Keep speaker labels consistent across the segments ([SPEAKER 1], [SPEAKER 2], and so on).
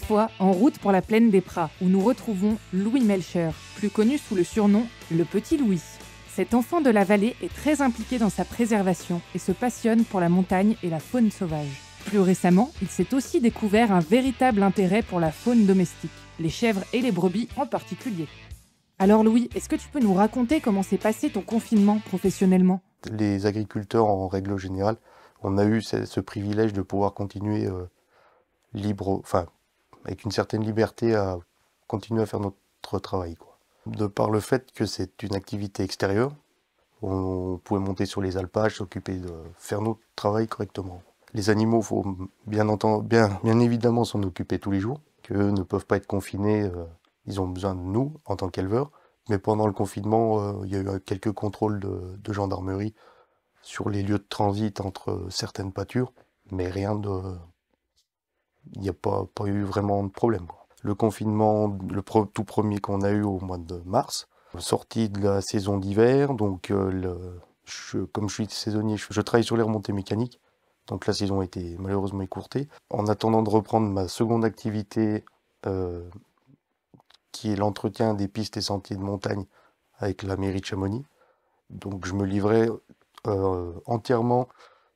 [SPEAKER 1] Cette fois, en route pour la plaine des Prats, où nous retrouvons Louis Melcher, plus connu sous le surnom le Petit Louis. Cet enfant de la vallée est très impliqué dans sa préservation et se passionne pour la montagne et la faune sauvage. Plus récemment, il s'est aussi découvert un véritable intérêt pour la faune domestique, les chèvres et les brebis en particulier. Alors Louis, est-ce que tu peux nous raconter comment s'est passé ton confinement professionnellement ?
[SPEAKER 2] Les agriculteurs, en règle générale, on a eu ce privilège de pouvoir continuer avec une certaine liberté à continuer à faire notre travail, quoi. De par le fait que c'est une activité extérieure, on pouvait monter sur les alpages, s'occuper de faire notre travail correctement. Les animaux, il faut bien évidemment s'en occuper tous les jours, qu'eux ne peuvent pas être confinés, ils ont besoin de nous en tant qu'éleveurs. Mais pendant le confinement, il y a eu quelques contrôles de gendarmerie sur les lieux de transit entre certaines pâtures, mais il n'y a pas eu vraiment de problème, quoi. Le confinement, tout premier qu'on a eu au mois de mars, sortie de la saison d'hiver, donc comme je suis saisonnier, je travaille sur les remontées mécaniques, donc la saison a été malheureusement écourtée. En attendant de reprendre ma seconde activité, qui est l'entretien des pistes et sentiers de montagne avec la mairie de Chamonix, donc je me livrais entièrement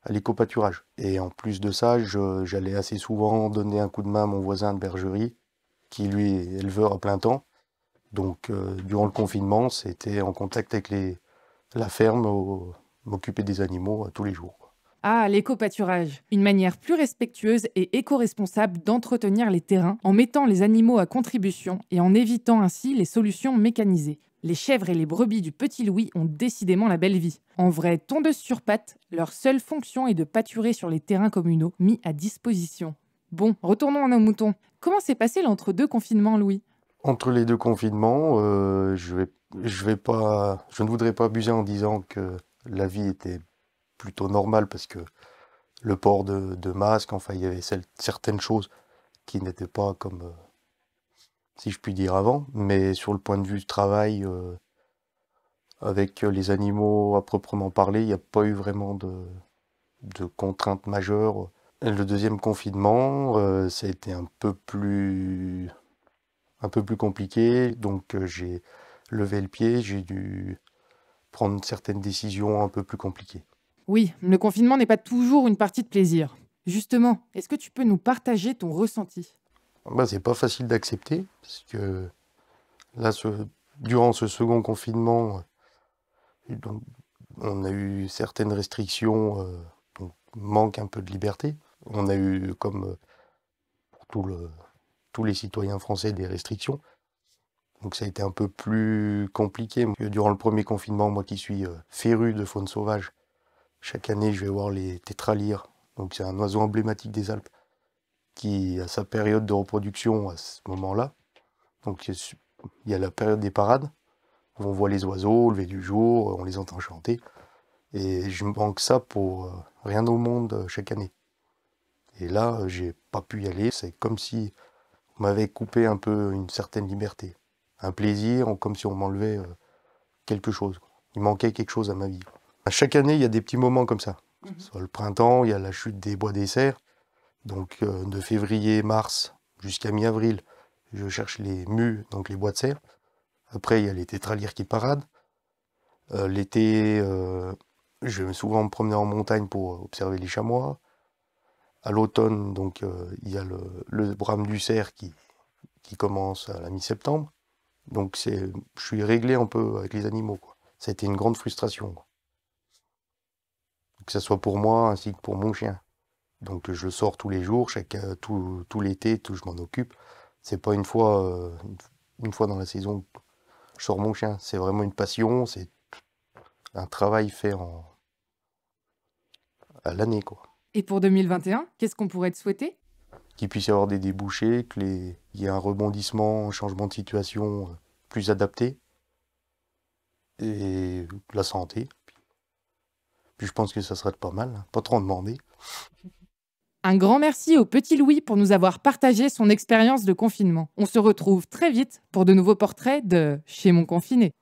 [SPEAKER 2] à l'éco-pâturage. Et en plus de ça, j'allais assez souvent donner un coup de main à mon voisin de bergerie, qui lui est éleveur à plein temps. Donc durant le confinement, c'était en contact avec la ferme, m'occuper des animaux tous les jours.
[SPEAKER 1] Ah, l'éco-pâturage, une manière plus respectueuse et éco-responsable d'entretenir les terrains en mettant les animaux à contribution et en évitant ainsi les solutions mécanisées. Les chèvres et les brebis du Petit Louis ont décidément la belle vie. En vraie tondeuse sur pattes, leur seule fonction est de pâturer sur les terrains communaux mis à disposition. Bon, retournons à nos moutons. Comment s'est passé l'entre-deux confinements, Louis ?
[SPEAKER 2] Entre les deux confinements, je ne voudrais pas abuser en disant que la vie était plutôt normale, parce que le port de masque, enfin il y avait certaines choses qui n'étaient pas comme, si je puis dire, avant, mais sur le point de vue du travail, avec les animaux à proprement parler, il n'y a pas eu vraiment de contraintes majeures. Et le deuxième confinement, ça a été un peu plus compliqué, donc j'ai levé le pied, j'ai dû prendre certaines décisions un peu plus compliquées.
[SPEAKER 1] Oui, le confinement n'est pas toujours une partie de plaisir. Justement, est-ce que tu peux nous partager ton ressenti ?
[SPEAKER 2] C'est pas facile d'accepter, parce que là, durant ce second confinement, donc, on a eu certaines restrictions, donc manque un peu de liberté. On a eu, comme pour tous les citoyens français, des restrictions. Donc ça a été un peu plus compliqué. Durant le premier confinement, moi qui suis féru de faune sauvage, chaque année je vais voir les tétralyres. Donc c'est un oiseau emblématique des Alpes qui a sa période de reproduction à ce moment-là. Donc il y a la période des parades, où on voit les oiseaux au lever du jour, on les entend chanter. Et je me manque ça pour rien au monde chaque année. Et là, j'ai pas pu y aller. C'est comme si on m'avait coupé un peu une certaine liberté. Un plaisir, comme si on m'enlevait quelque chose. Il manquait quelque chose à ma vie. À chaque année, il y a des petits moments comme ça. Soit le printemps, il y a la chute des bois des cerfs. Donc de février-mars jusqu'à mi-avril, je cherche les mues, donc les bois de cerfs. Après, il y a les tétralyres qui paradent. L'été, je vais souvent me promener en montagne pour observer les chamois. À l'automne, donc, il y a le brame du cerf qui commence à la mi-septembre. Donc je suis réglé un peu avec les animaux, quoi. Ça a été une grande frustration, quoi. Que ce soit pour moi ainsi que pour mon chien. Donc je sors tous les jours, tout l'été, je m'en occupe. C'est pas une fois dans la saison que je sors mon chien. C'est vraiment une passion, c'est un travail fait à l'année, quoi.
[SPEAKER 1] Et pour 2021, qu'est-ce qu'on pourrait te souhaiter ?
[SPEAKER 2] Qu'il puisse y avoir des débouchés, qu'il y ait un rebondissement, un changement de situation plus adapté. Et la santé. Puis je pense que ça serait pas mal, hein. Pas trop en demander.
[SPEAKER 1] Un grand merci au Petit Louis pour nous avoir partagé son expérience de confinement. On se retrouve très vite pour de nouveaux portraits de Chez mon confiné.